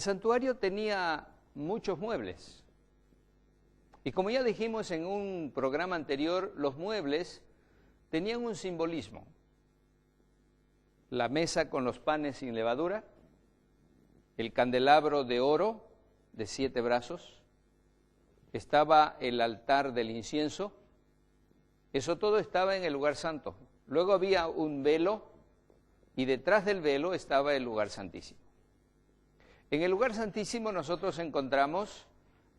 santuario tenía muchos muebles. Y como ya dijimos en un programa anterior, los muebles tenían un simbolismo. La mesa con los panes sin levadura, el candelabro de oro de 7 brazos, estaba el altar del incienso. Eso todo estaba en el lugar santo. Luego había un velo y detrás del velo estaba el lugar santísimo. En el lugar santísimo nosotros encontramos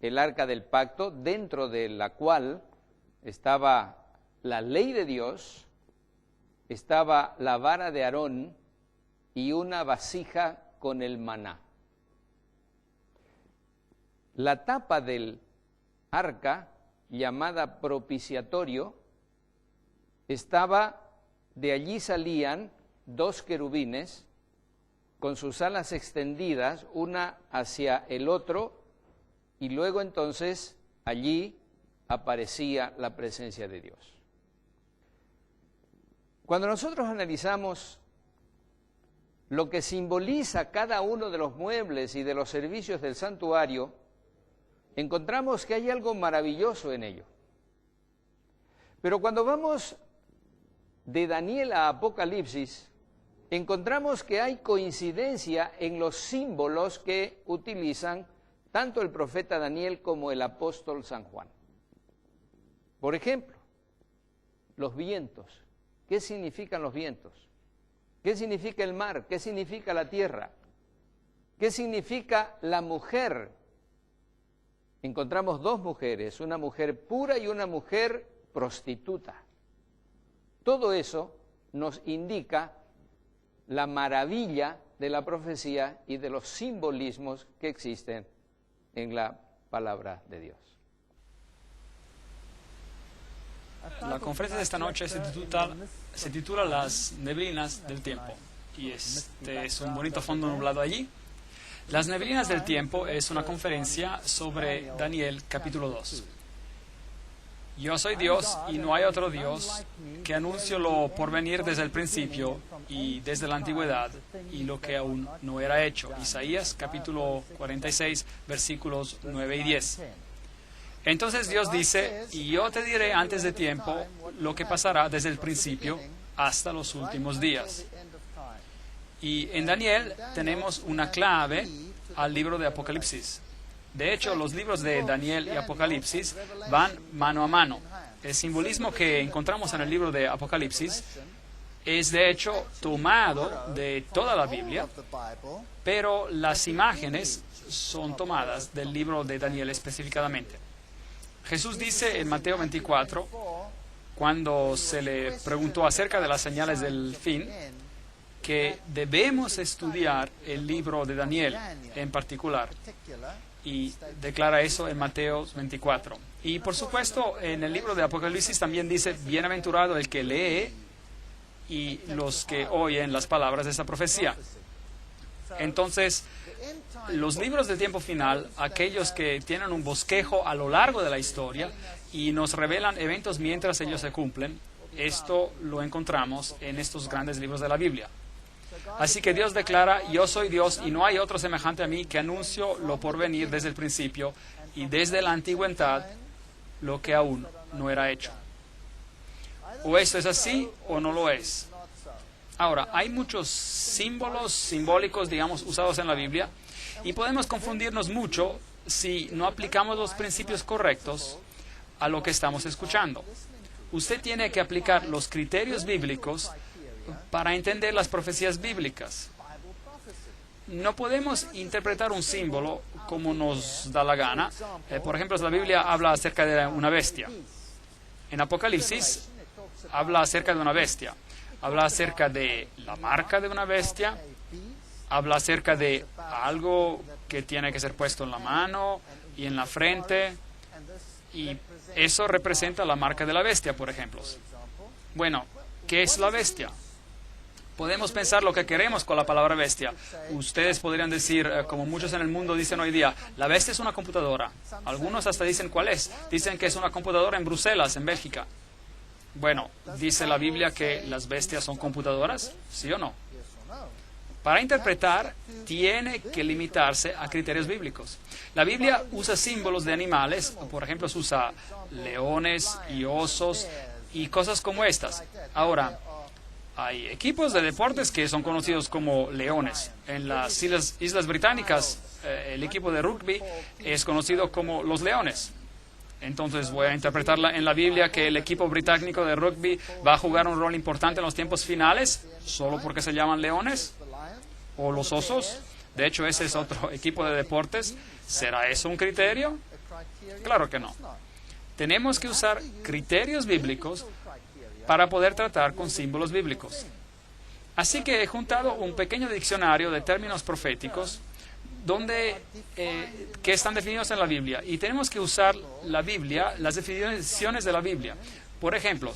el arca del pacto, dentro de la cual estaba la ley de Dios, estaba la vara de Aarón y una vasija con el maná. La tapa del arca, llamada propiciatorio, de allí salían 2 querubines con sus alas extendidas, una hacia el otro, y luego entonces allí aparecía la presencia de Dios. Cuando nosotros analizamos lo que simboliza cada uno de los muebles y de los servicios del santuario, encontramos que hay algo maravilloso en ello. Pero cuando vamos de Daniel a Apocalipsis, encontramos que hay coincidencia en los símbolos que utilizan tanto el profeta Daniel como el apóstol San Juan. Por ejemplo, los vientos. ¿Qué significan los vientos? ¿Qué significa el mar? ¿Qué significa la tierra? ¿Qué significa la mujer? Encontramos 2 mujeres, una mujer pura y una mujer prostituta. Todo eso nos indica la maravilla de la profecía y de los simbolismos que existen en la palabra de Dios. La conferencia de esta noche se titula Las neblinas del tiempo, y este es un bonito fondo nublado allí. Las neblinas del tiempo es una conferencia sobre Daniel capítulo 2. Yo soy Dios y no hay otro Dios, que anuncio lo por venir desde el principio y desde la antigüedad y lo que aún no era hecho. Isaías capítulo 46 versículos 9 y 10. Entonces Dios dice, y yo te diré antes de tiempo lo que pasará desde el principio hasta los últimos días. Y en Daniel tenemos una clave al libro de Apocalipsis. De hecho, los libros de Daniel y Apocalipsis van mano a mano. El simbolismo que encontramos en el libro de Apocalipsis es de hecho tomado de toda la Biblia, pero las imágenes son tomadas del libro de Daniel específicamente. Jesús dice en Mateo 24, cuando se le preguntó acerca de las señales del fin, que debemos estudiar el libro de Daniel en particular, y declara eso en Mateo 24. Y por supuesto, en el libro de Apocalipsis también dice, bienaventurado el que lee y los que oyen las palabras de esa profecía. Entonces, los libros del tiempo final, aquellos que tienen un bosquejo a lo largo de la historia y nos revelan eventos mientras ellos se cumplen, esto lo encontramos en estos grandes libros de la Biblia. Así que Dios declara, yo soy Dios y no hay otro semejante a mí, que anuncio lo por venir desde el principio y desde la antigüedad lo que aún no era hecho. O esto es así o no lo es. Ahora, hay muchos símbolos simbólicos, digamos, usados en la Biblia, y podemos confundirnos mucho si no aplicamos los principios correctos a lo que estamos escuchando. Usted tiene que aplicar los criterios bíblicos para entender las profecías bíblicas. No podemos interpretar un símbolo como nos da la gana. Por ejemplo, la Biblia habla acerca de una bestia. En Apocalipsis habla acerca de una bestia. Habla acerca de la marca de una bestia. Habla acerca de algo que tiene que ser puesto en la mano y en la frente. Y eso representa la marca de la bestia, por ejemplo. Bueno, ¿qué es la bestia? Podemos pensar lo que queremos con la palabra bestia. Ustedes podrían decir, como muchos en el mundo dicen hoy día, la bestia es una computadora. Algunos hasta dicen cuál es. Dicen que es una computadora en Bruselas, en Bélgica. Bueno, ¿dice la Biblia que las bestias son computadoras? ¿Sí o no? Para interpretar, tiene que limitarse a criterios bíblicos. La Biblia usa símbolos de animales, por ejemplo, se usa leones y osos y cosas como estas. Ahora, hay equipos de deportes que son conocidos como leones. En las Islas Británicas, el equipo de rugby es conocido como los leones. Entonces voy a interpretarla en la Biblia que el equipo británico de rugby va a jugar un rol importante en los tiempos finales, solo porque se llaman leones o los osos. De hecho, ese es otro equipo de deportes. ¿Será eso un criterio? Claro que no. Tenemos que usar criterios bíblicos para poder tratar con símbolos bíblicos. Así que he juntado un pequeño diccionario de términos proféticos que están definidos en la Biblia. Y tenemos que usar la Biblia, las definiciones de la Biblia. Por ejemplo,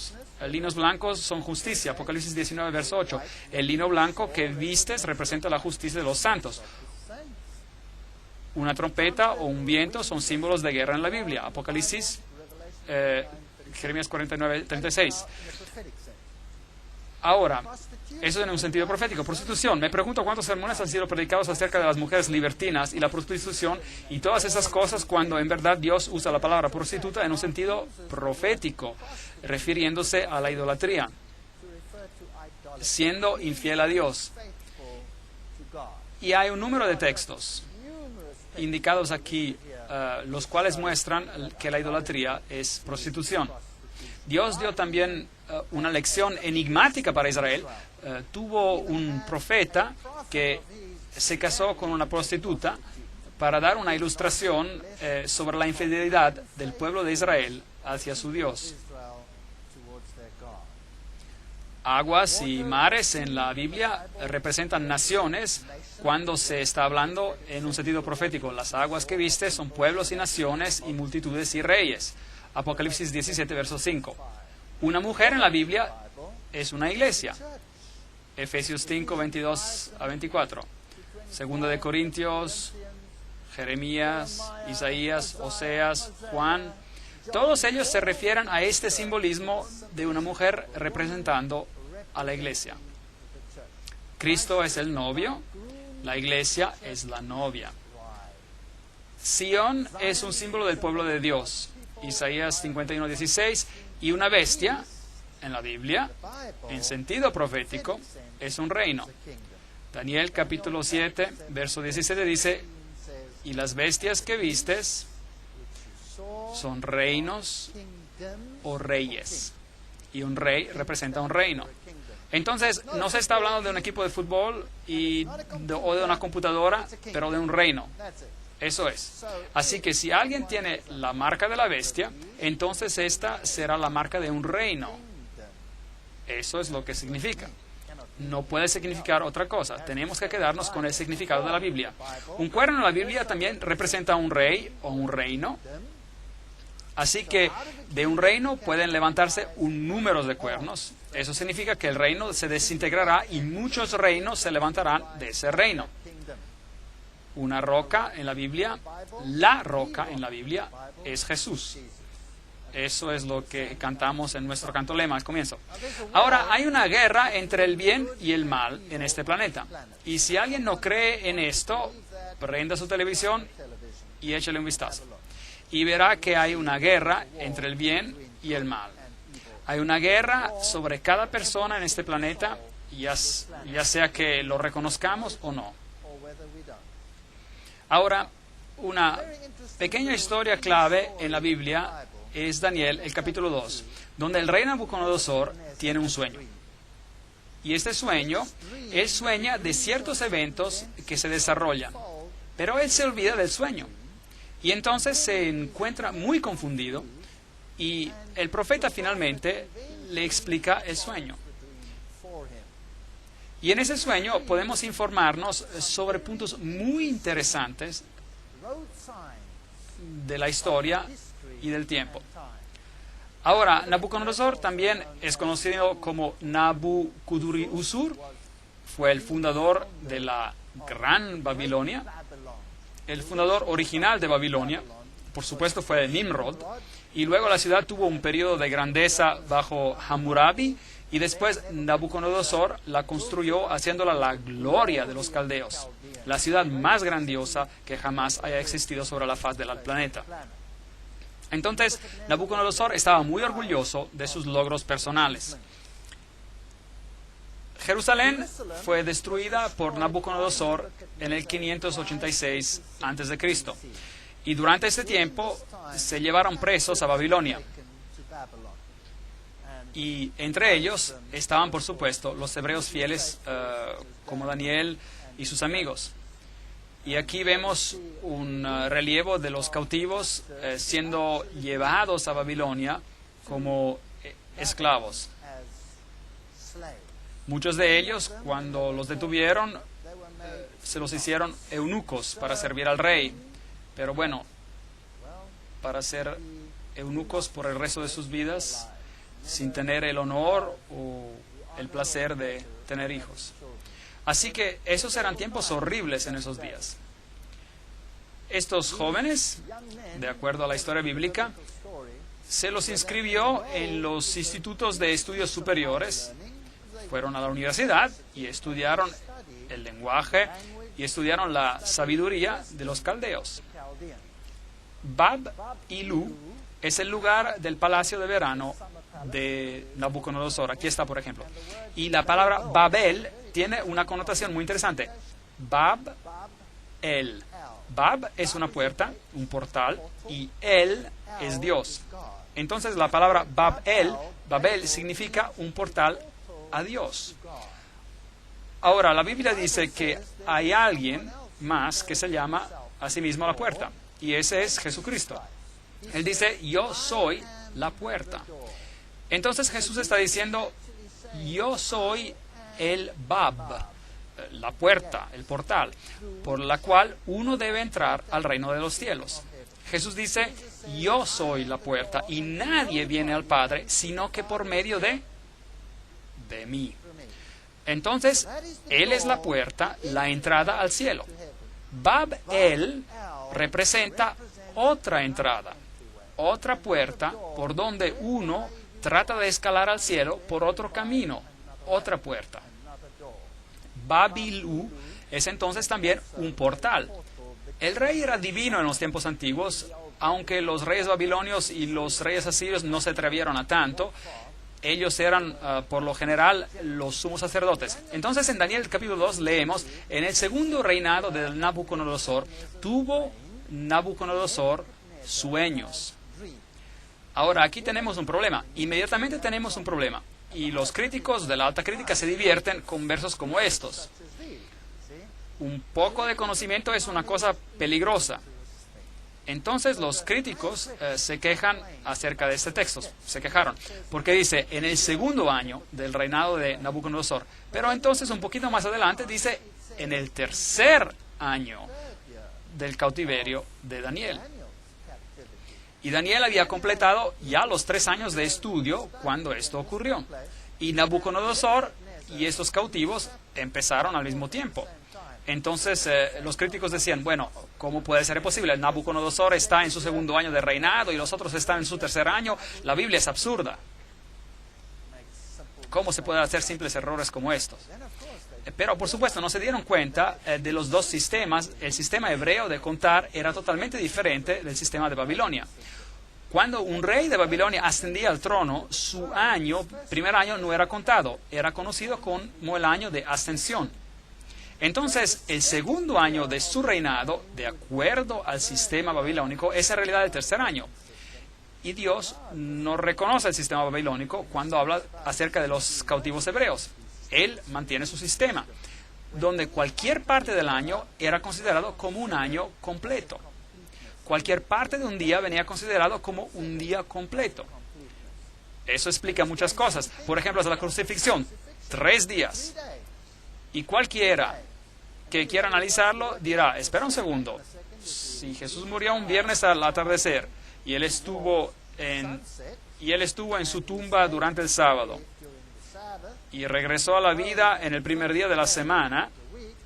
linos blancos son justicia, Apocalipsis 19, verso 8. El lino blanco que vistes representa la justicia de los santos. Una trompeta o un viento son símbolos de guerra en la Biblia, Apocalipsis, Jeremías 49, 36. Ahora, eso en un sentido profético. Prostitución. Me pregunto cuántos sermones han sido predicados acerca de las mujeres libertinas y la prostitución y todas esas cosas cuando en verdad Dios usa la palabra prostituta en un sentido profético, refiriéndose a la idolatría, siendo infiel a Dios. Y hay un número de textos indicados aquí, los cuales muestran que la idolatría es prostitución. Dios dio también una lección enigmática para Israel. Tuvo un profeta que se casó con una prostituta para dar una ilustración sobre la infidelidad del pueblo de Israel hacia su Dios. Aguas y mares en la Biblia representan naciones cuando se está hablando en un sentido profético. Las aguas que viste son pueblos y naciones y multitudes y reyes. Apocalipsis 17, verso 5. Una mujer en la Biblia es una iglesia. Efesios 5, 22 a 24. Segunda de Corintios, Jeremías, Isaías, Oseas, Juan. Todos ellos se refieren a este simbolismo de una mujer representando a la iglesia. Cristo es el novio, la iglesia es la novia. Sión es un símbolo del pueblo de Dios. Isaías 51, 16. Y una bestia, en la Biblia, en sentido profético, es un reino. Daniel capítulo 7, verso 17 dice, y las bestias que vistes son reinos o reyes. Y un rey representa un reino. Entonces, no se está hablando de un equipo de fútbol o de una computadora, pero de un reino. Eso es. Así que si alguien tiene la marca de la bestia, entonces esta será la marca de un reino. Eso es lo que significa. No puede significar otra cosa. Tenemos que quedarnos con el significado de la Biblia. Un cuerno en la Biblia también representa a un rey o un reino. Así que de un reino pueden levantarse un número de cuernos. Eso significa que el reino se desintegrará y muchos reinos se levantarán de ese reino. Una roca en la Biblia, la roca en la Biblia es Jesús. Eso es lo que cantamos en nuestro canto lema al comienzo. Ahora, hay una guerra entre el bien y el mal en este planeta. Y si alguien no cree en esto, prenda su televisión y échale un vistazo. Y verá que hay una guerra entre el bien y el mal. Hay una guerra sobre cada persona en este planeta, ya sea que lo reconozcamos o no. Ahora, una pequeña historia clave en la Biblia es Daniel, el capítulo 2, donde el rey Nabucodonosor tiene un sueño. Y este sueño, él sueña de ciertos eventos que se desarrollan, pero él se olvida del sueño. Y entonces se encuentra muy confundido y el profeta finalmente le explica el sueño. Y en ese sueño podemos informarnos sobre puntos muy interesantes de la historia y del tiempo. Ahora, Nabucodonosor también es conocido como Nabucodonosor, fue el fundador de la Gran Babilonia, el fundador original de Babilonia, por supuesto fue Nimrod, y luego la ciudad tuvo un periodo de grandeza bajo Hammurabi, Y después Nabucodonosor la construyó haciéndola la gloria de los caldeos, la ciudad más grandiosa que jamás haya existido sobre la faz del planeta. Entonces, Nabucodonosor estaba muy orgulloso de sus logros personales. Jerusalén fue destruida por Nabucodonosor en el 586 a.C. Y durante ese tiempo se llevaron presos a Babilonia. Y entre ellos estaban, por supuesto, los hebreos fieles como Daniel y sus amigos. Y aquí vemos un relieve de los cautivos siendo llevados a Babilonia como esclavos. Muchos de ellos, cuando los detuvieron, se los hicieron eunucos para servir al rey. Pero bueno, para ser eunucos por el resto de sus vidas, sin tener el honor o el placer de tener hijos. Así que esos eran tiempos horribles en esos días. Estos jóvenes, de acuerdo a la historia bíblica, se los inscribió en los institutos de estudios superiores, fueron a la universidad y estudiaron el lenguaje y estudiaron la sabiduría de los caldeos. Bab-ilu es el lugar del palacio de verano de Nabucodonosor. Aquí está, por ejemplo. Y la palabra Babel tiene una connotación muy interesante. Bab-el. Bab es una puerta, un portal, y El es Dios. Entonces la palabra Babel significa un portal a Dios. Ahora, la Biblia dice que hay alguien más que se llama a sí mismo la puerta, y ese es Jesucristo. Él dice, yo soy la puerta. Entonces Jesús está diciendo, yo soy el Bab, la puerta, el portal, por la cual uno debe entrar al reino de los cielos. Jesús dice, yo soy la puerta y nadie viene al Padre sino que por medio de mí. Entonces, Él es la puerta, la entrada al cielo. Bab-el representa otra entrada, otra puerta por donde uno trata de escalar al cielo por otro camino, otra puerta. Babilu es entonces también un portal. El rey era divino en los tiempos antiguos, aunque los reyes babilonios y los reyes asirios no se atrevieron a tanto. Ellos eran, por lo general, los sumos sacerdotes. Entonces, en Daniel capítulo 2 leemos, en el segundo reinado de Nabucodonosor, tuvo Nabucodonosor sueños. Ahora, aquí tenemos un problema. Inmediatamente tenemos un problema. Y los críticos de la alta crítica se divierten con versos como estos. Un poco de conocimiento es una cosa peligrosa. Entonces los críticos se quejan acerca de este texto, se quejaron, porque dice, en el segundo año del reinado de Nabucodonosor, pero entonces un poquito más adelante dice, en el tercer año del cautiverio de Daniel. Y Daniel había completado ya los 3 años de estudio cuando esto ocurrió. Y Nabucodonosor y estos cautivos empezaron al mismo tiempo. Entonces los críticos decían, bueno, ¿cómo puede ser posible? Nabucodonosor está en su segundo año de reinado y los otros están en su tercer año. La Biblia es absurda. ¿Cómo se pueden hacer simples errores como estos? Pero, por supuesto, no se dieron cuenta de los dos sistemas. El sistema hebreo de contar era totalmente diferente del sistema de Babilonia. Cuando un rey de Babilonia ascendía al trono, su primer año no era contado, era conocido como el año de ascensión. Entonces, el segundo año de su reinado, de acuerdo al sistema babilónico, es en realidad el tercer año. Y Dios no reconoce el sistema babilónico cuando habla acerca de los cautivos hebreos. Él mantiene su sistema, donde cualquier parte del año era considerado como un año completo. Cualquier parte de un día venía considerado como un día completo. Eso explica muchas cosas. Por ejemplo, la crucifixión, 3 días. Y cualquiera que quiera analizarlo dirá, espera un segundo, si Jesús murió un viernes al atardecer y él estuvo en su tumba durante el sábado y regresó a la vida en el primer día de la semana,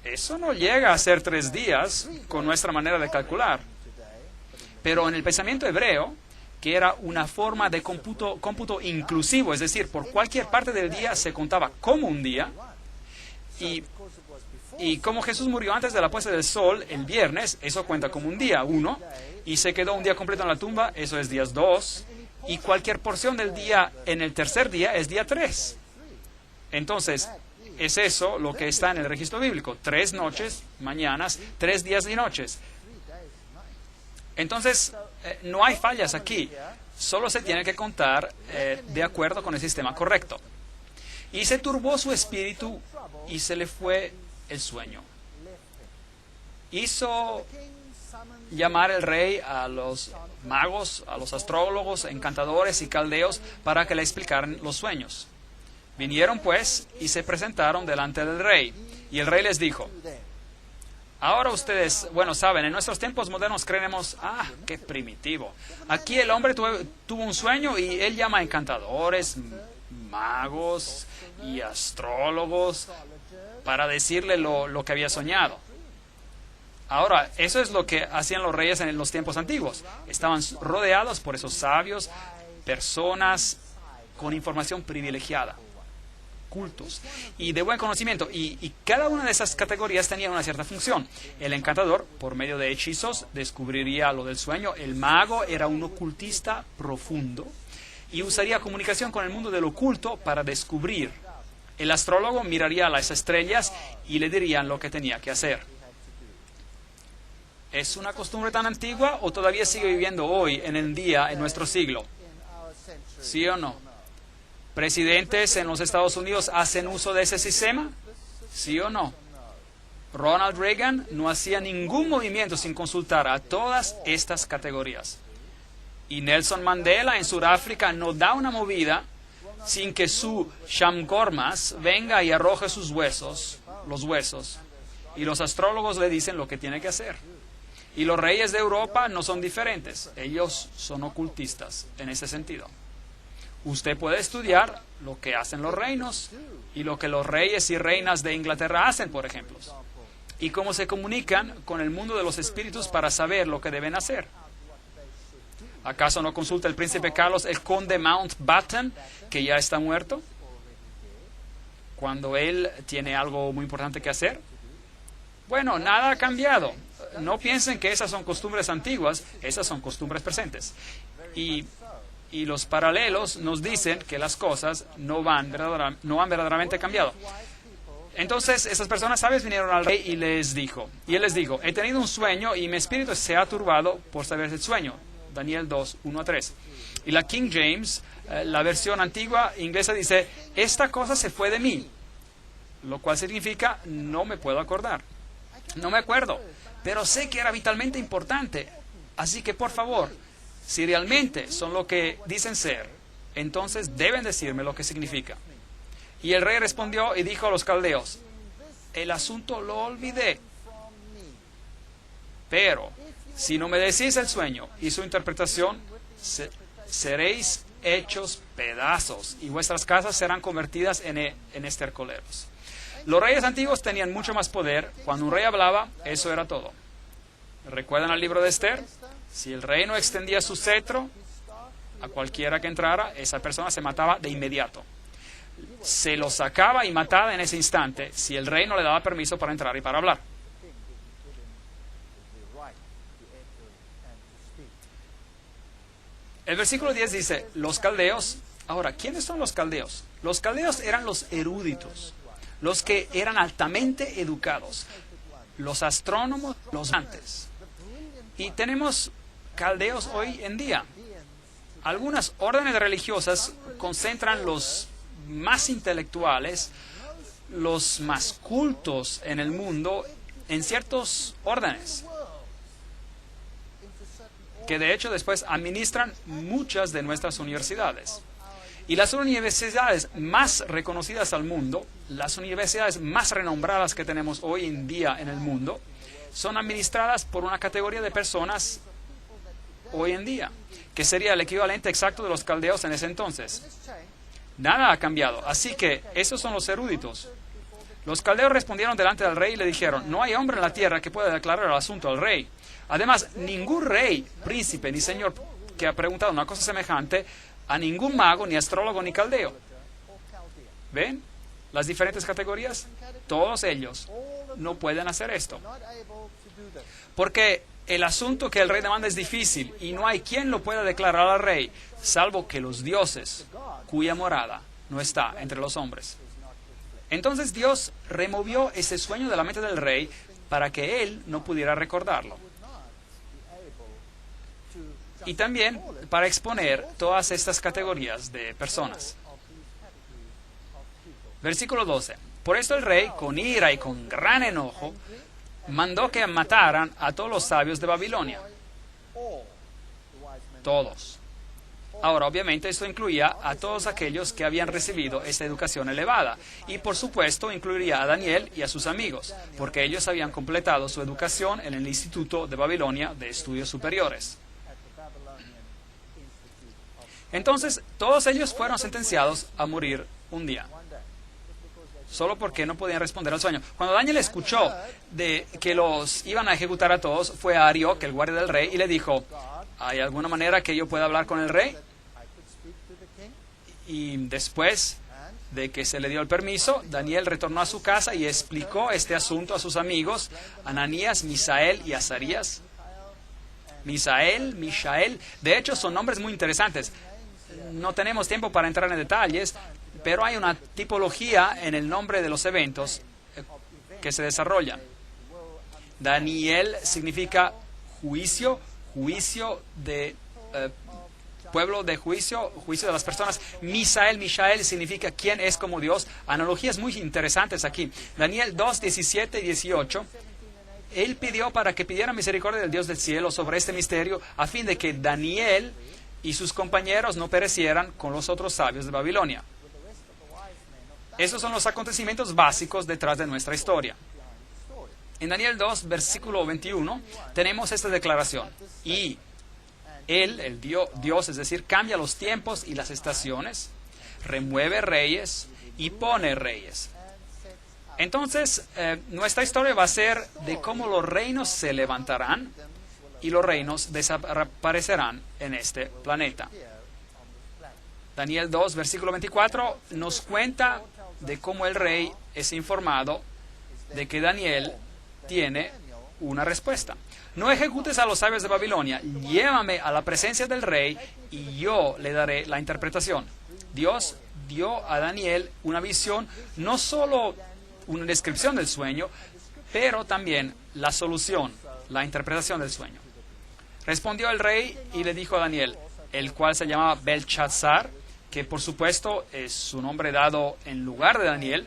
eso no llega a ser 3 días con nuestra manera de calcular. Pero en el pensamiento hebreo, que era una forma de cómputo inclusivo, es decir, por cualquier parte del día se contaba como un día. Y como Jesús murió antes de la puesta del sol, el viernes, eso cuenta como un día 1, y se quedó un día completo en la tumba, eso es días 2, y cualquier porción del día en el tercer día es día 3. Entonces, es eso lo que está en el registro bíblico, 3 noches, mañanas, 3 días y noches. Entonces, no hay fallas aquí, solo se tiene que contar de acuerdo con el sistema correcto. Y se turbó su espíritu y se le fue el sueño. Hizo llamar el rey a los magos, a los astrólogos, encantadores y caldeos para que le explicaran los sueños. Vinieron pues y se presentaron delante del rey. Y el rey les dijo: ahora ustedes, saben, en nuestros tiempos modernos creemos, qué primitivo. Aquí el hombre tuvo un sueño y él llama a encantadores, magos y astrólogos para decirle lo que había soñado. Ahora, eso es lo que hacían los reyes en los tiempos antiguos. Estaban rodeados por esos sabios, personas con información privilegiada, cultos y de buen conocimiento. Y cada una de esas categorías tenía una cierta función. El encantador, por medio de hechizos, descubriría lo del sueño. El mago era un ocultista profundo y usaría comunicación con el mundo del oculto para descubrir. El astrólogo miraría a las estrellas y le dirían lo que tenía que hacer. ¿Es una costumbre tan antigua o todavía sigue viviendo hoy en el día, en nuestro siglo? ¿Sí o no? ¿Presidentes en los Estados Unidos hacen uso de ese sistema? ¿Sí o no? Ronald Reagan no hacía ningún movimiento sin consultar a todas estas categorías. Y Nelson Mandela en Sudáfrica no da una movida sin que su Shamgormas venga y arroje los huesos. Y los astrólogos le dicen lo que tiene que hacer. Y los reyes de Europa no son diferentes. Ellos son ocultistas en ese sentido. Usted puede estudiar lo que hacen los reinos y lo que los reyes y reinas de Inglaterra hacen, por ejemplo. Y cómo se comunican con el mundo de los espíritus para saber lo que deben hacer. ¿Acaso no consulta el príncipe Carlos el conde Mountbatten, que ya está muerto, cuando él tiene algo muy importante que hacer? Bueno, nada ha cambiado. No piensen que esas son costumbres antiguas, esas son costumbres presentes. Y los paralelos nos dicen que las cosas no han verdaderamente cambiado. Entonces, esas personas sabias vinieron al rey y él les dijo, he tenido un sueño y mi espíritu se ha turbado por saber el sueño. Daniel 2, 1-3. Y la King James, la versión antigua inglesa, dice, esta cosa se fue de mí, lo cual significa no me puedo acordar. No me acuerdo, pero sé que era vitalmente importante. Así que, por favor, si realmente son lo que dicen ser, entonces deben decirme lo que significa. Y el rey respondió y dijo a los caldeos, el asunto lo olvidé, pero si no me decís el sueño y su interpretación, seréis hechos pedazos y vuestras casas serán convertidas en estercoleros. Los reyes antiguos tenían mucho más poder. Cuando un rey hablaba, eso era todo. ¿Recuerdan el libro de Esther? Si el rey no extendía su cetro a cualquiera que entrara, esa persona se mataba de inmediato. Se lo sacaba y mataba en ese instante si el rey no le daba permiso para entrar y para hablar. El versículo 10 dice, los caldeos. Ahora, ¿quiénes son los caldeos? Los caldeos eran los eruditos, los que eran altamente educados, los astrónomos, los antes. Y tenemos caldeos hoy en día. Algunas órdenes religiosas concentran los más intelectuales, los más cultos en el mundo, en ciertos órdenes, que de hecho después administran muchas de nuestras universidades. Y las universidades más reconocidas al mundo, las universidades más renombradas que tenemos hoy en día en el mundo, son administradas por una categoría de personas hoy en día, que sería el equivalente exacto de los caldeos en ese entonces. Nada ha cambiado, así que esos son los eruditos. Los caldeos respondieron delante del rey y le dijeron, no hay hombre en la tierra que pueda declarar el asunto al rey. Además, ningún rey, príncipe ni señor que ha preguntado una cosa semejante a ningún mago, ni astrólogo, ni caldeo. ¿Ven las diferentes categorías? Todos ellos no pueden hacer esto. Porque el asunto que el rey demanda es difícil y no hay quien lo pueda declarar al rey, salvo que los dioses, cuya morada no está entre los hombres. Entonces Dios removió ese sueño de la mente del rey para que él no pudiera recordarlo. Y también para exponer todas estas categorías de personas. Versículo 12. Por esto el rey, con ira y con gran enojo, mandó que mataran a todos los sabios de Babilonia. Todos. Ahora, obviamente, esto incluía a todos aquellos que habían recibido esta educación elevada. Y, por supuesto, incluiría a Daniel y a sus amigos, porque ellos habían completado su educación en el Instituto de Babilonia de Estudios Superiores. Entonces, todos ellos fueron sentenciados a morir un día, solo porque no podían responder al sueño. Cuando Daniel escuchó de que los iban a ejecutar a todos, fue a Arioc, el guardia del rey, y le dijo: ¿hay alguna manera que yo pueda hablar con el rey? Y después de que se le dio el permiso, Daniel retornó a su casa y explicó este asunto a sus amigos, Ananías, Misael y Azarías. Mishael, de hecho son nombres muy interesantes. No tenemos tiempo para entrar en detalles, pero hay una tipología en el nombre de los eventos que se desarrollan. Daniel significa juicio de pueblo de juicio de las personas. Mishael significa quién es como Dios. Analogías muy interesantes aquí. Daniel 2, 17 y 18. Él pidió para que pidiera misericordia del Dios del cielo sobre este misterio, a fin de que Daniel y sus compañeros no perecieran con los otros sabios de Babilonia. Esos son los acontecimientos básicos detrás de nuestra historia. En Daniel 2, versículo 21, tenemos esta declaración. Y Él, el Dios, es decir, cambia los tiempos y las estaciones, remueve reyes y pone reyes. Entonces, nuestra historia va a ser de cómo los reinos se levantarán y los reinos desaparecerán en este planeta. Daniel 2, versículo 24, nos cuenta de cómo el rey es informado de que Daniel tiene una respuesta. No ejecutes a los sabios de Babilonia, llévame a la presencia del rey y yo le daré la interpretación. Dios dio a Daniel una visión, no solo una descripción del sueño, pero también la solución, la interpretación del sueño. Respondió el rey y le dijo a Daniel, el cual se llamaba Belchazzar, que por supuesto es su nombre dado en lugar de Daniel,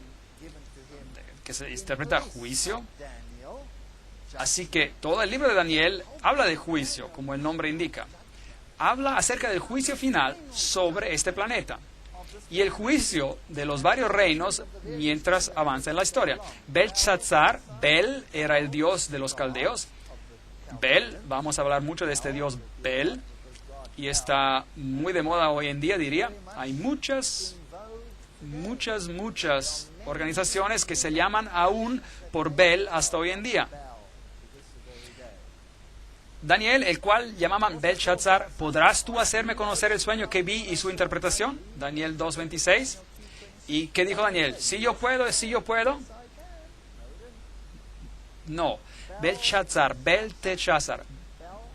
que se interpreta juicio. Así que todo el libro de Daniel habla de juicio, como el nombre indica. Habla acerca del juicio final sobre este planeta y el juicio de los varios reinos mientras avanza en la historia. Belchazzar, Bel era el dios de los caldeos. Bel, vamos a hablar mucho de este dios Bel, y está muy de moda hoy en día, diría. Hay muchas organizaciones que se llaman aún por Bel hasta hoy en día. Daniel, el cual llamaban Belchazzar, ¿podrás tú hacerme conocer el sueño que vi y su interpretación? Daniel 2:26. ¿Y qué dijo Daniel? ¿Sí yo puedo? ¿Sí yo puedo? No. Belchazzar, Belteshazzar.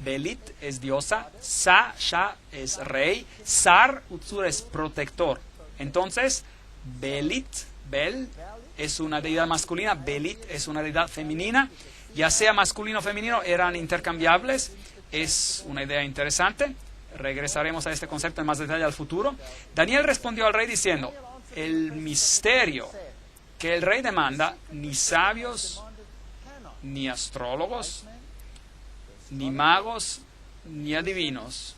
Belit es diosa, Sha es rey, Sar, Utsur es protector. Entonces, Bel es una deidad masculina, Belit es una deidad femenina. Ya sea masculino o femenino, eran intercambiables. Es una idea interesante. Regresaremos a este concepto en más detalle al futuro. Daniel respondió al rey diciendo, el misterio que el rey demanda, ni sabios, ni astrólogos, ni magos, ni adivinos.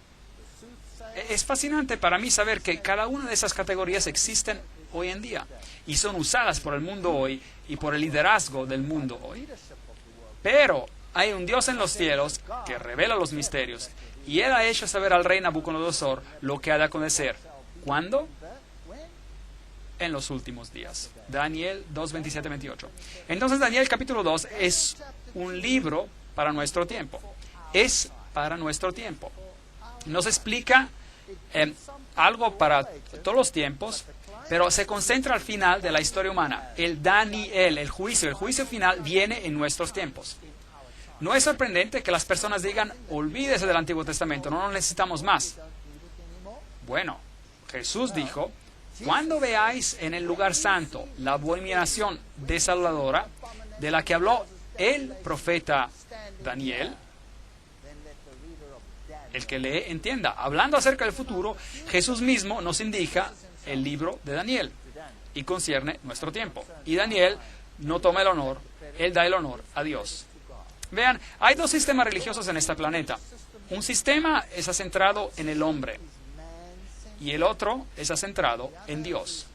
Es fascinante para mí saber que cada una de esas categorías existen hoy en día y son usadas por el mundo hoy y por el liderazgo del mundo hoy. Pero hay un Dios en los cielos que revela los misterios y Él ha hecho saber al rey Nabucodonosor lo que ha de acontecer. ¿Cuándo? En los últimos días. Daniel 2, 27, 28. Entonces Daniel capítulo 2 es un libro para nuestro tiempo. Es para nuestro tiempo. nos explica algo para todos los tiempos, pero se concentra al final de la historia humana. El Daniel, el juicio final viene en nuestros tiempos. No es sorprendente que las personas digan, olvídese del Antiguo Testamento, no lo necesitamos más. Bueno, Jesús dijo, cuando veáis en el lugar santo la abominación desoladora de la que habló el profeta Daniel, el que lee entienda. Hablando acerca del futuro, Jesús mismo nos indica el libro de Daniel y concierne nuestro tiempo. Y Daniel no toma el honor, él da el honor a Dios. Vean, hay dos sistemas religiosos en este planeta. Un sistema está centrado en el hombre y el otro está centrado en Dios.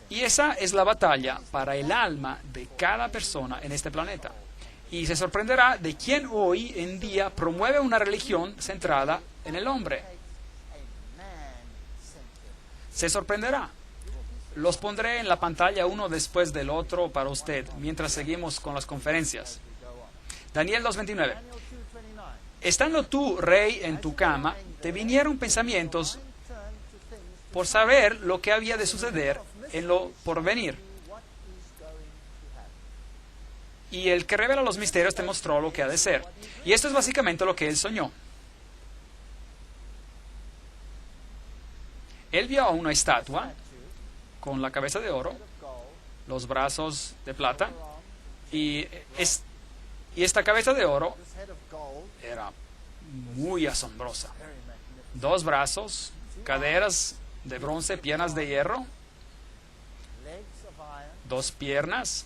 Y esa es la batalla para el alma de cada persona en este planeta. Y se sorprenderá de quién hoy en día promueve una religión centrada en el hombre. Se sorprenderá. Los pondré en la pantalla uno después del otro para usted, mientras seguimos con las conferencias. Daniel 2:29. Estando tú, rey, en tu cama, te vinieron pensamientos por saber lo que había de suceder en lo porvenir. Y el que revela los misterios te mostró lo que ha de ser. Y esto es básicamente lo que él soñó. Él vio a una estatua con la cabeza de oro, los brazos de plata, y esta cabeza de oro era muy asombrosa. 2 brazos, caderas de bronce, piernas de hierro, 2 piernas,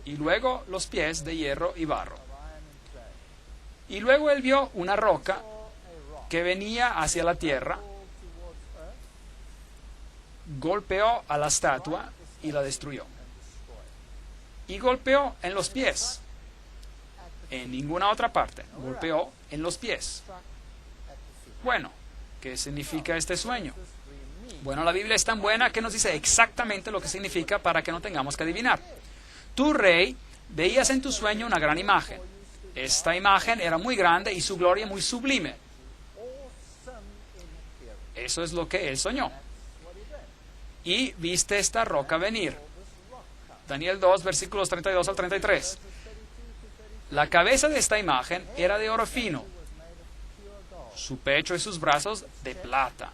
y luego los pies de hierro y barro. Y luego él vio una roca que venía hacia la tierra, golpeó a la estatua y la destruyó. Y golpeó en los pies. En ninguna otra parte. Golpeó en los pies. Bueno, ¿qué significa este sueño? Bueno, la Biblia es tan buena que nos dice exactamente lo que significa para que no tengamos que adivinar. Tú, rey, veías en tu sueño una gran imagen. Esta imagen era muy grande y su gloria muy sublime. Eso es lo que él soñó. Y viste esta roca venir. Daniel 2, versículos 32 al 33. La cabeza de esta imagen era de oro fino, su pecho y sus brazos de plata,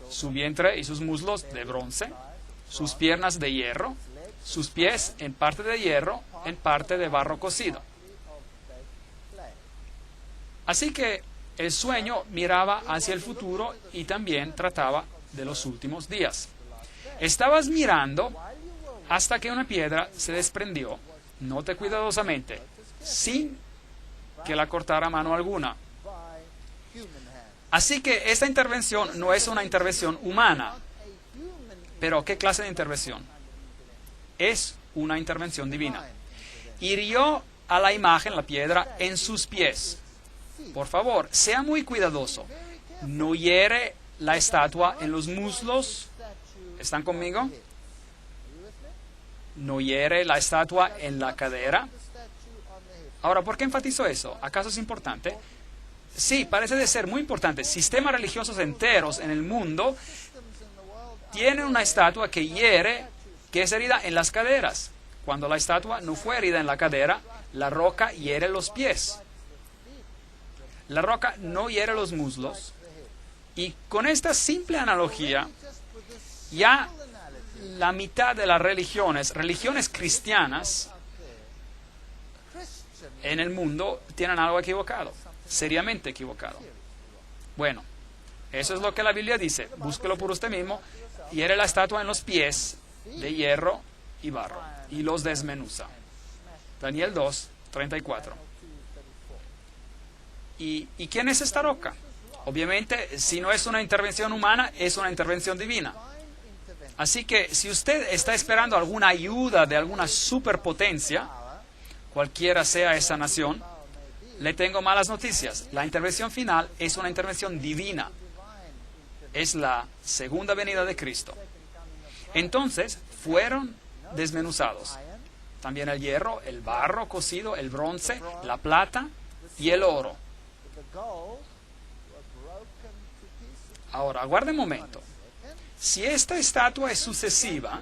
su vientre y sus muslos de bronce, sus piernas de hierro, sus pies en parte de hierro, en parte de barro cocido. Así que el sueño miraba hacia el futuro y también trataba de los últimos días. Estabas mirando hasta que una piedra se desprendió, note cuidadosamente, sin que la cortara mano alguna. Así que esta intervención no es una intervención humana. Pero ¿qué clase de intervención? Es una intervención divina. Hirió a la imagen, la piedra, en sus pies. Por favor, sea muy cuidadoso. No hiere la estatua en los muslos. ¿Están conmigo? No hiere la estatua en la cadera. Ahora, ¿por qué enfatizo eso? ¿Acaso es importante? Sí, parece de ser muy importante. Sistemas religiosos enteros en el mundo tienen una estatua que hiere, que es herida en las caderas. Cuando la estatua no fue herida en la cadera, la roca hiere los pies. La roca no hiere los muslos. Y con esta simple analogía, ya la mitad de las religiones cristianas en el mundo tienen algo equivocado, seriamente equivocado. Bueno, eso es lo que la Biblia dice. Búsquelo por usted mismo. Hiere la estatua en los pies de hierro y barro y los desmenuza. Daniel 2, 34. ¿Y quién es esta roca? Obviamente, si no es una intervención humana, es una intervención divina. Así que si usted está esperando alguna ayuda de alguna superpotencia, cualquiera sea esa nación, le tengo malas noticias. La intervención final es una intervención divina. Es la segunda venida de Cristo. Entonces, fueron desmenuzados. También el hierro, el barro cocido, el bronce, la plata y el oro. Ahora, aguarde un momento. Si esta estatua es sucesiva,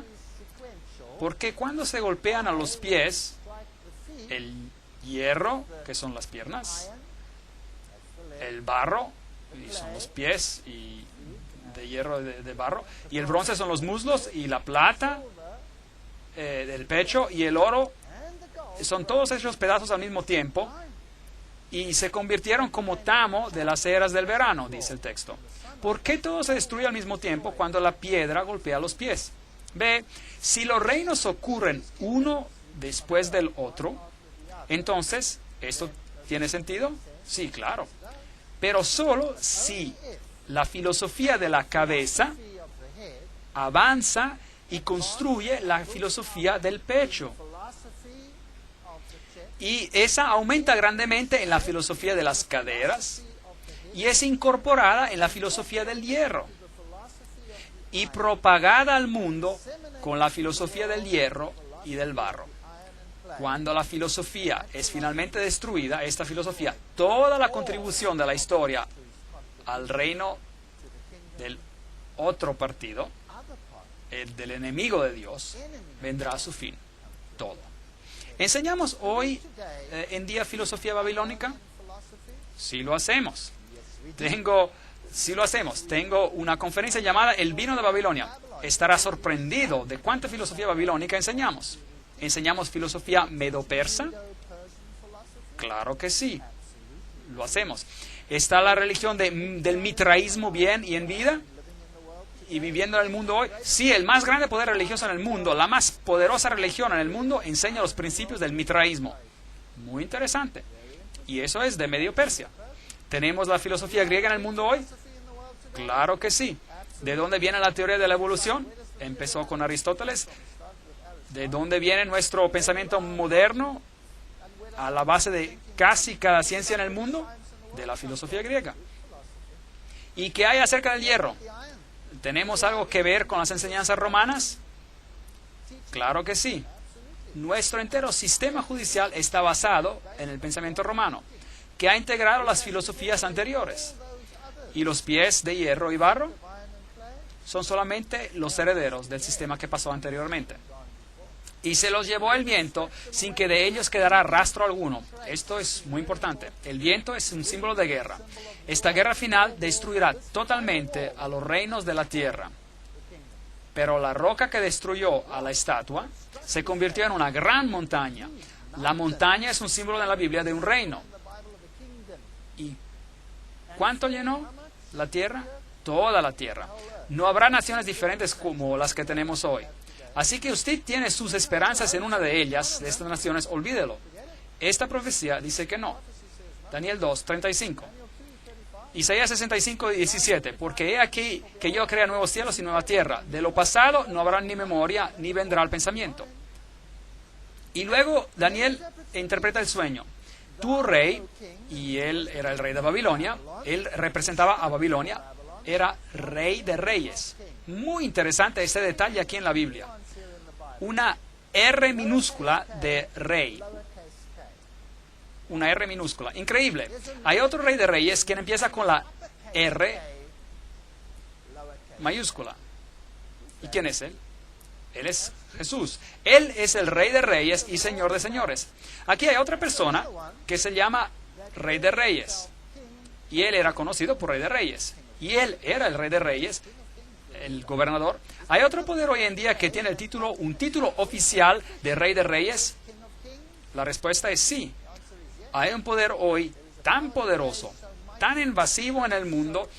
¿por qué cuando se golpean a los pies, el hierro, que son las piernas, el barro, y son los pies, y de hierro, de barro, y el bronce son los muslos, y la plata del pecho, y el oro, son todos esos pedazos al mismo tiempo, y se convirtieron como tamo de las eras del verano, dice el texto? ¿Por qué todo se destruye al mismo tiempo cuando la piedra golpea los pies? Ve, si los reinos ocurren uno después del otro, entonces, ¿esto tiene sentido? Sí, claro. Pero solo si la filosofía de la cabeza avanza y construye la filosofía del pecho. Y esa aumenta grandemente en la filosofía de las caderas y es incorporada en la filosofía del hierro y propagada al mundo con la filosofía del hierro y del barro. Cuando la filosofía es finalmente destruida, esta filosofía, toda la contribución de la historia al reino del otro partido, el del enemigo de Dios, vendrá a su fin. Todo. ¿Enseñamos hoy en día filosofía babilónica? Sí lo hacemos. Tengo una conferencia llamada El vino de Babilonia. Estará sorprendido de cuánta filosofía babilónica enseñamos. ¿Enseñamos filosofía medo-persa? Claro que sí. Lo hacemos. ¿Está la religión del mitraísmo bien y en vida? ¿Y viviendo en el mundo hoy? Sí, el más grande poder religioso en el mundo, la más poderosa religión en el mundo, enseña los principios del mitraísmo. Muy interesante. Y eso es de Medio Persia. ¿Tenemos la filosofía griega en el mundo hoy? Claro que sí. ¿De dónde viene la teoría de la evolución? Empezó con Aristóteles. ¿De dónde viene nuestro pensamiento moderno a la base de casi cada ciencia en el mundo? De la filosofía griega. ¿Y qué hay acerca del hierro? ¿Tenemos algo que ver con las enseñanzas romanas? Claro que sí. Nuestro entero sistema judicial está basado en el pensamiento romano, que ha integrado las filosofías anteriores. ¿Y los pies de hierro y barro? Son solamente los herederos del sistema que pasó anteriormente. Y se los llevó el viento sin que de ellos quedara rastro alguno. Esto es muy importante. El viento es un símbolo de guerra. Esta guerra final destruirá totalmente a los reinos de la tierra. Pero la roca que destruyó a la estatua se convirtió en una gran montaña. La montaña es un símbolo en la Biblia de un reino. ¿Y cuánto llenó la tierra? Toda la tierra. No habrá naciones diferentes como las que tenemos hoy. Así que usted tiene sus esperanzas en una de ellas, de estas naciones, olvídelo. Esta profecía dice que no. Daniel 2, 35. Isaías 65, 17. Porque he aquí que yo crea nuevos cielos y nueva tierra. De lo pasado no habrá ni memoria, ni vendrá el pensamiento. Y luego Daniel interpreta el sueño. Tu rey, y él era el rey de Babilonia, él representaba a Babilonia, era rey de reyes. Muy interesante este detalle aquí en la Biblia. Una R minúscula de rey. Una R minúscula. Increíble. Hay otro rey de reyes que empieza con la R mayúscula. ¿Y quién es él? Él es Jesús. Él es el rey de reyes y señor de señores. Aquí hay otra persona que se llama rey de reyes. Y él era conocido por rey de reyes. Y él era el rey de reyes, el gobernador. ¿Hay otro poder hoy en día que tiene un título oficial de rey de reyes? La respuesta es sí. Hay un poder hoy tan poderoso, tan invasivo en el mundo,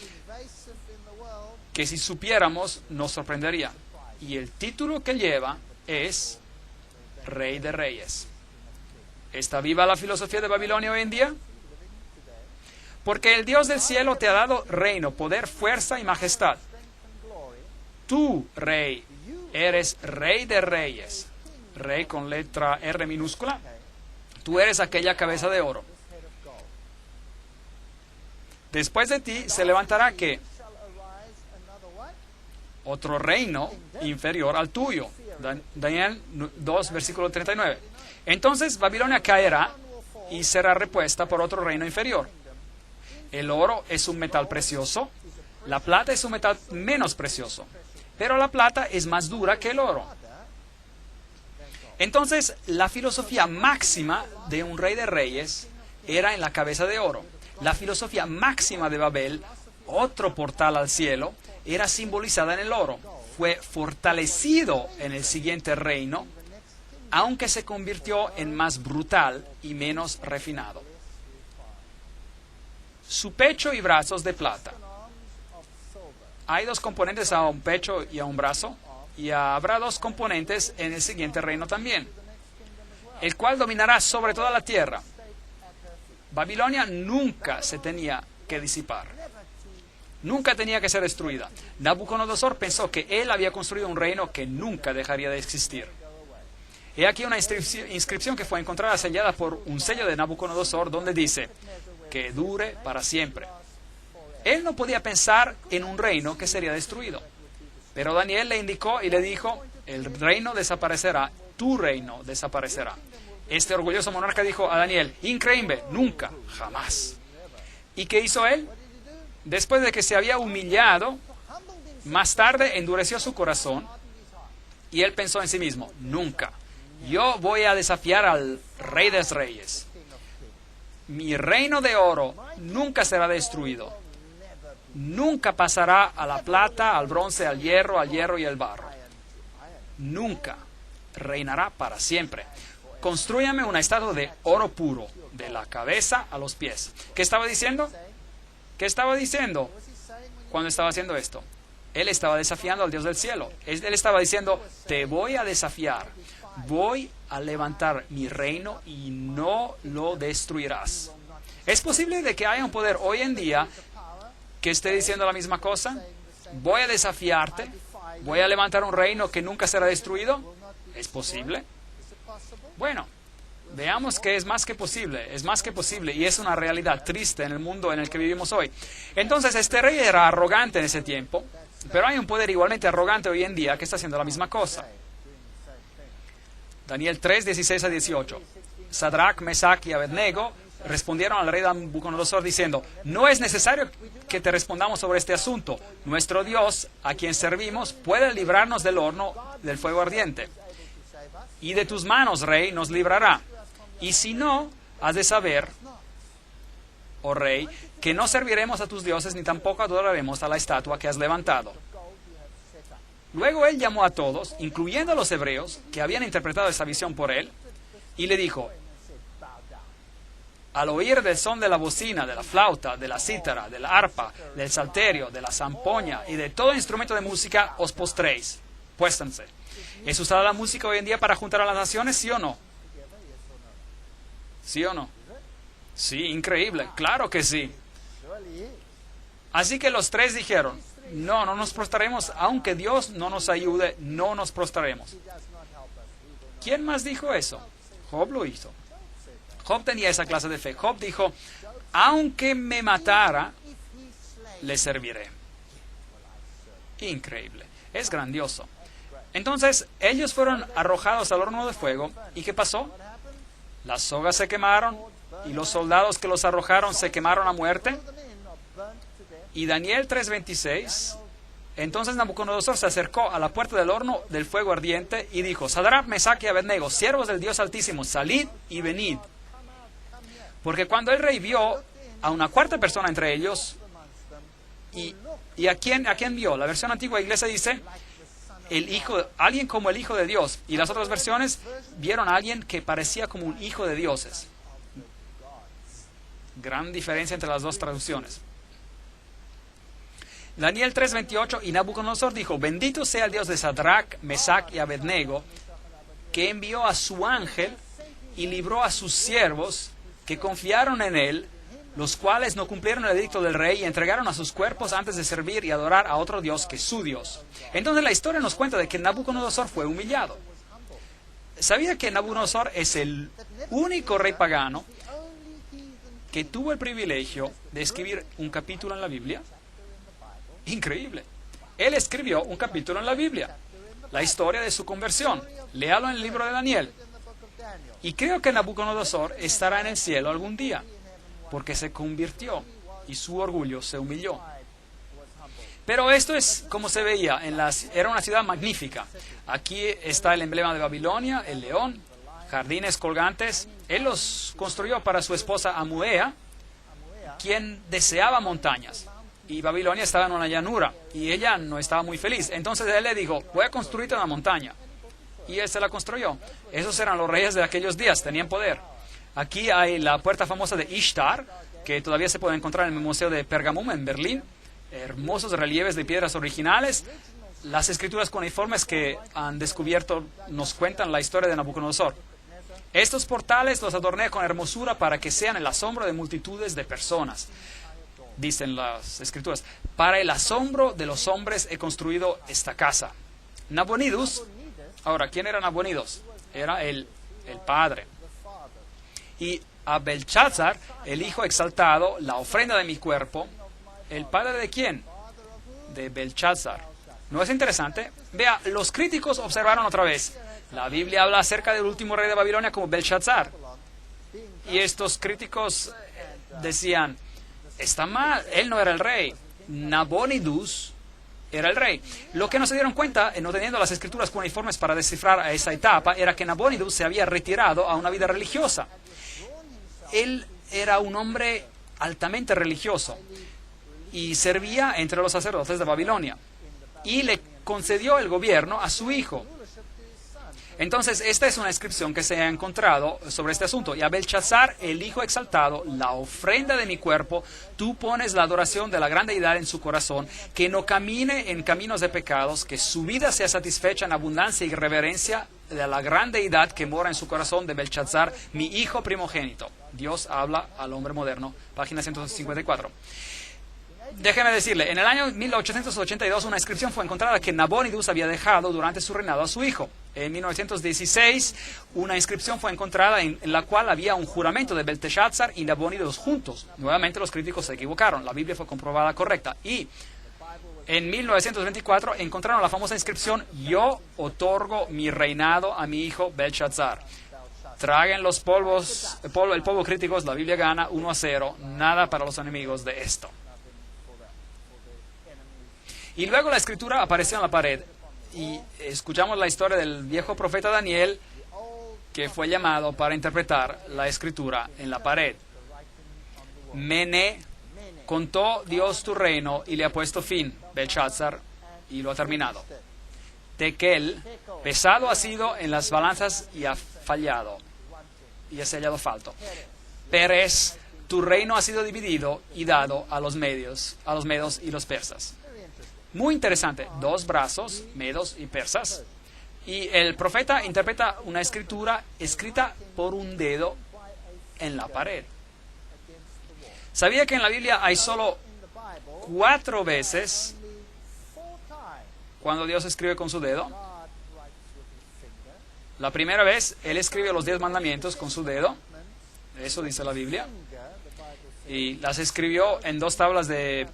que si supiéramos nos sorprendería. Y el título que lleva es Rey de Reyes. ¿Está viva la filosofía de Babilonia hoy en día? Porque el Dios del cielo te ha dado reino, poder, fuerza y majestad. Tú, rey, eres rey de reyes. Rey con letra R minúscula. Tú eres aquella cabeza de oro. Después de ti se levantará ¿qué? Otro reino inferior al tuyo. Daniel 2, versículo 39. Entonces Babilonia caerá y será repuesta por otro reino inferior. El oro es un metal precioso. La plata es un metal menos precioso, pero la plata es más dura que el oro. Entonces, la filosofía máxima de un rey de reyes era en la cabeza de oro. La filosofía máxima de Babel, otro portal al cielo, era simbolizada en el oro. Fue fortalecido en el siguiente reino, aunque se convirtió en más brutal y menos refinado. Su pecho y brazos de plata. Hay dos componentes a un pecho y a un brazo, y habrá dos componentes en el siguiente reino también, el cual dominará sobre toda la tierra. Babilonia nunca se tenía que disipar, nunca tenía que ser destruida. Nabucodonosor pensó que él había construido un reino que nunca dejaría de existir. He aquí una inscripción que fue encontrada sellada por un sello de Nabucodonosor, donde dice: que dure para siempre. Él no podía pensar en un reino que sería destruido. Pero Daniel le indicó y le dijo: el reino desaparecerá, tu reino desaparecerá. Este orgulloso monarca dijo a Daniel: increíble, nunca, jamás. ¿Y qué hizo él? Después de que se había humillado, más tarde endureció su corazón y él pensó en sí mismo: nunca, yo voy a desafiar al Rey de los Reyes. Mi reino de oro nunca será destruido. Nunca pasará a la plata, al bronce, al hierro y al barro. Nunca. Reinará para siempre. Constrúyame una estatua de oro puro, de la cabeza a los pies. ¿Qué estaba diciendo? ¿Qué estaba diciendo cuando estaba haciendo esto? Él estaba desafiando al Dios del cielo. Él estaba diciendo: te voy a desafiar. Voy a levantar mi reino y no lo destruirás. ¿Es posible de que haya un poder hoy en día que esté diciendo la misma cosa? Voy a desafiarte, voy a levantar un reino que nunca será destruido. ¿Es posible? Bueno, veamos que es más que posible y es una realidad triste en el mundo en el que vivimos hoy. Entonces, este rey era arrogante en ese tiempo, pero hay un poder igualmente arrogante hoy en día que está haciendo la misma cosa. Daniel 3, 16 a 18. Sadrach, Mesach y Abednego respondieron al rey Nabucodonosor diciendo: no es necesario que te respondamos sobre este asunto. Nuestro Dios, a quien servimos, puede librarnos del horno del fuego ardiente. Y de tus manos, rey, nos librará. Y si no, has de saber, oh rey, que no serviremos a tus dioses ni tampoco adoraremos a la estatua que has levantado. Luego él llamó a todos, incluyendo a los hebreos, que habían interpretado esa visión por él, y le dijo: al oír del son de la bocina, de la flauta, de la cítara, de la arpa, del salterio, de la zampoña y de todo instrumento de música, os postréis. Puéstanse. ¿Es usada la música hoy en día para juntar a las naciones, sí o no? ¿Sí o no? Sí, increíble, claro que sí. Así que los tres dijeron: no nos prostraremos, aunque Dios no nos ayude, no nos prostraremos. ¿Quién más dijo eso? Job lo hizo. Job tenía esa clase de fe. Job dijo: aunque me matara, le serviré. Increíble, es grandioso. Entonces, ellos fueron arrojados al horno de fuego. ¿Y qué pasó? Las sogas se quemaron y los soldados que los arrojaron se quemaron a muerte. Y Daniel 3:26, entonces Nabucodonosor se acercó a la puerta del horno del fuego ardiente y dijo: Sadrach, Mesach y Abednego, siervos del Dios Altísimo, salid y venid. Porque cuando el rey vio a una cuarta persona entre ellos, ¿y a quién vio? La versión antigua de Iglesia dice: alguien como el Hijo de Dios. Y las otras versiones vieron a alguien que parecía como un hijo de dioses. Gran diferencia entre las dos traducciones. Daniel 3:28, y Nabucodonosor dijo: bendito sea el Dios de Sadrach, Mesach y Abednego, que envió a su ángel y libró a sus siervos que confiaron en él, los cuales no cumplieron el edicto del rey y entregaron a sus cuerpos antes de servir y adorar a otro Dios que su Dios. Entonces la historia nos cuenta de que Nabucodonosor fue humillado. ¿Sabía que Nabucodonosor es el único rey pagano que tuvo el privilegio de escribir un capítulo en la Biblia? Increíble. Él escribió un capítulo en la Biblia, la historia de su conversión. Léalo en el libro de Daniel. Y creo que Nabucodonosor estará en el cielo algún día, porque se convirtió y su orgullo se humilló. Pero esto es como se veía, era una ciudad magnífica. Aquí está el emblema de Babilonia, el león, jardines colgantes. Él los construyó para su esposa Amuea, quien deseaba montañas. Y Babilonia estaba en una llanura, y ella no estaba muy feliz. Entonces él le dijo, voy a construirte una montaña. Y él se la construyó. Esos eran los reyes de aquellos días, tenían poder. Aquí hay la puerta famosa de Ishtar, que todavía se puede encontrar en el Museo de Pergamum en Berlín. Hermosos relieves de piedras originales. Las escrituras cuneiformes que han descubierto nos cuentan la historia de Nabucodonosor. Estos portales los adorné con hermosura para que sean el asombro de multitudes de personas. Dicen las escrituras, para el asombro de los hombres he construido esta casa. Nabonidus, ahora, ¿quién era Nabonidus? Era el padre. Y a Belshazzar, el hijo exaltado, la ofrenda de mi cuerpo. ¿El padre de quién? De Belshazzar. ¿No es interesante? Vea, los críticos observaron otra vez. La Biblia habla acerca del último rey de Babilonia como Belshazzar. Y estos críticos decían, está mal, él no era el rey. Nabonidus era el rey. Lo que no se dieron cuenta, no teniendo las escrituras cuneiformes para descifrar a esa etapa, era que Nabonidus se había retirado a una vida religiosa. Él era un hombre altamente religioso y servía entre los sacerdotes de Babilonia. Y le concedió el gobierno a su hijo. Entonces, esta es una inscripción que se ha encontrado sobre este asunto. Y a Belshazzar, el hijo exaltado, la ofrenda de mi cuerpo, tú pones la adoración de la gran deidad en su corazón, que no camine en caminos de pecados, que su vida sea satisfecha en abundancia y reverencia de la gran deidad que mora en su corazón de Belshazzar, mi hijo primogénito. Dios habla al hombre moderno, página 154. Déjeme decirle, en el año 1882 una inscripción fue encontrada que Nabonidus había dejado durante su reinado a su hijo. En 1916 una inscripción fue encontrada en la cual había un juramento de Belteshazzar y Nabonidus juntos. Nuevamente los críticos se equivocaron, la Biblia fue comprobada correcta. Y en 1924 encontraron la famosa inscripción, yo otorgo mi reinado a mi hijo Belshazzar. Traguen los polvos, el polvo críticos, la Biblia gana 1-0, nada para los enemigos de esto. Y luego la escritura apareció en la pared y escuchamos la historia del viejo profeta Daniel que fue llamado para interpretar la escritura en la pared. Mene, contó Dios tu reino y le ha puesto fin, Belshazzar, y lo ha terminado. Tekel, pesado ha sido en las balanzas y ha fallado, y has hallado falto. Peres, tu reino ha sido dividido y dado a los medos y los persas. Muy interesante, dos brazos, medos y persas. Y el profeta interpreta una escritura escrita por un dedo en la pared. ¿Sabía que en la Biblia hay solo 4 veces cuando Dios escribe con su dedo? La primera vez, Él escribe los 10 mandamientos con su dedo. Eso dice la Biblia. Y los escribió en 2 tablas de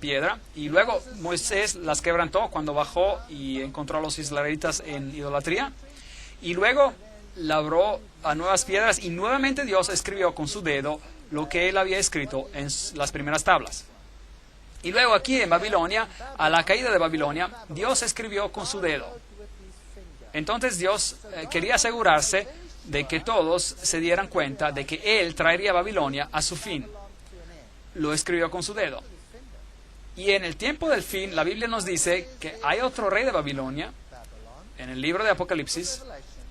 piedra, y luego Moisés las quebrantó cuando bajó y encontró a los israelitas en idolatría, y luego labró a nuevas piedras, y nuevamente Dios escribió con su dedo lo que él había escrito en las primeras tablas. Y luego aquí en Babilonia, a la caída de Babilonia, Dios escribió con su dedo. Entonces Dios quería asegurarse de que todos se dieran cuenta de que Él traería a Babilonia a su fin. Lo escribió con su dedo. Y en el tiempo del fin, la Biblia nos dice que hay otro rey de Babilonia, en el libro de Apocalipsis,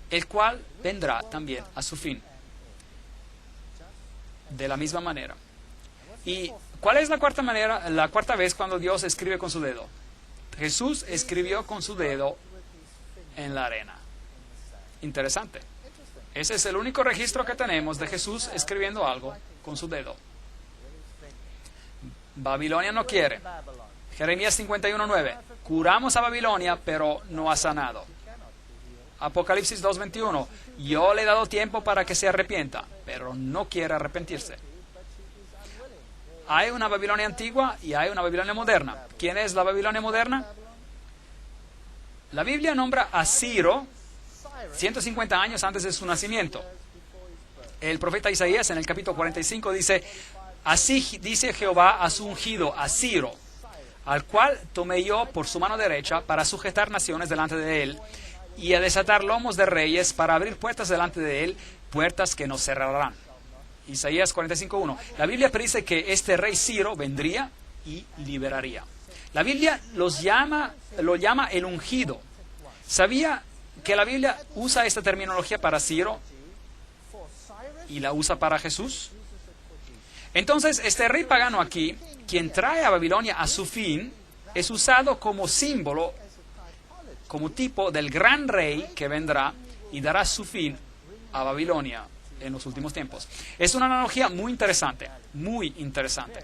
el cual vendrá también a su fin. De la misma manera. ¿Y cuál es la cuarta vez cuando Dios escribe con su dedo? Jesús escribió con su dedo en la arena. Interesante. Ese es el único registro que tenemos de Jesús escribiendo algo con su dedo. Babilonia no quiere. Jeremías 51:9. Curamos a Babilonia, pero no ha sanado. Apocalipsis 2:21. Yo le he dado tiempo para que se arrepienta, pero no quiere arrepentirse. Hay una Babilonia antigua y hay una Babilonia moderna. ¿Quién es la Babilonia moderna? La Biblia nombra a Ciro 150 años antes de su nacimiento. El profeta Isaías en el capítulo 45 dice: así dice Jehová a su ungido, a Ciro, al cual tomé yo por su mano derecha para sujetar naciones delante de él y a desatar lomos de reyes para abrir puertas delante de él, puertas que no cerrarán. Isaías 45:1. La Biblia predice que este rey Ciro vendría y liberaría. La Biblia lo llama el ungido. ¿Sabía que la Biblia usa esta terminología para Ciro y la usa para Jesús? Entonces, este rey pagano aquí, quien trae a Babilonia a su fin, es usado como símbolo, como tipo del gran rey que vendrá y dará su fin a Babilonia en los últimos tiempos. Es una analogía muy interesante, muy interesante.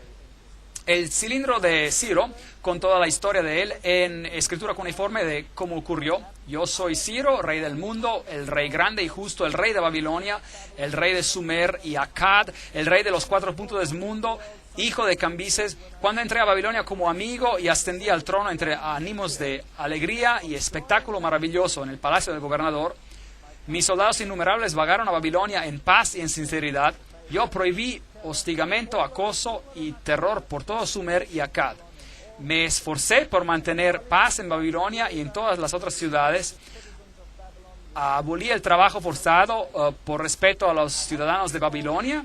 El cilindro de Ciro, con toda la historia de él, en escritura cuneiforme de cómo ocurrió. Yo soy Ciro, rey del mundo, el rey grande y justo, el rey de Babilonia, el rey de Sumer y Akkad, el rey de los 4 puntos del mundo, hijo de Cambises. Cuando entré a Babilonia como amigo y ascendí al trono entre ánimos de alegría y espectáculo maravilloso en el palacio del gobernador, mis soldados innumerables vagaron a Babilonia en paz y en sinceridad. Yo prohibí hostigamiento, acoso y terror por todo Sumer y Akkad. Me esforcé por mantener paz en Babilonia y en todas las otras ciudades. Abolí el trabajo forzado por respeto a los ciudadanos de Babilonia,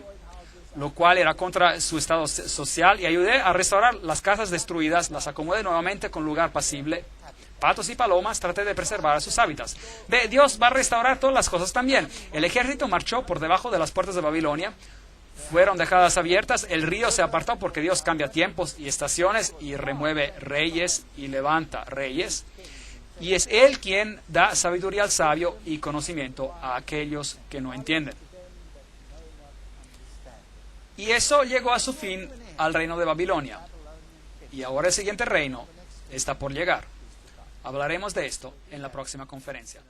lo cual era contra su estado social, y ayudé a restaurar las casas destruidas, las acomodé nuevamente con lugar pasible. Patos y palomas traté de preservar sus hábitats. Dios va a restaurar todas las cosas también. El ejército marchó por debajo de las puertas de Babilonia. Fueron dejadas abiertas, el río se apartó porque Dios cambia tiempos y estaciones y remueve reyes y levanta reyes. Y es Él quien da sabiduría al sabio y conocimiento a aquellos que no entienden. Y eso llegó a su fin al reino de Babilonia. Y ahora el siguiente reino está por llegar. Hablaremos de esto en la próxima conferencia.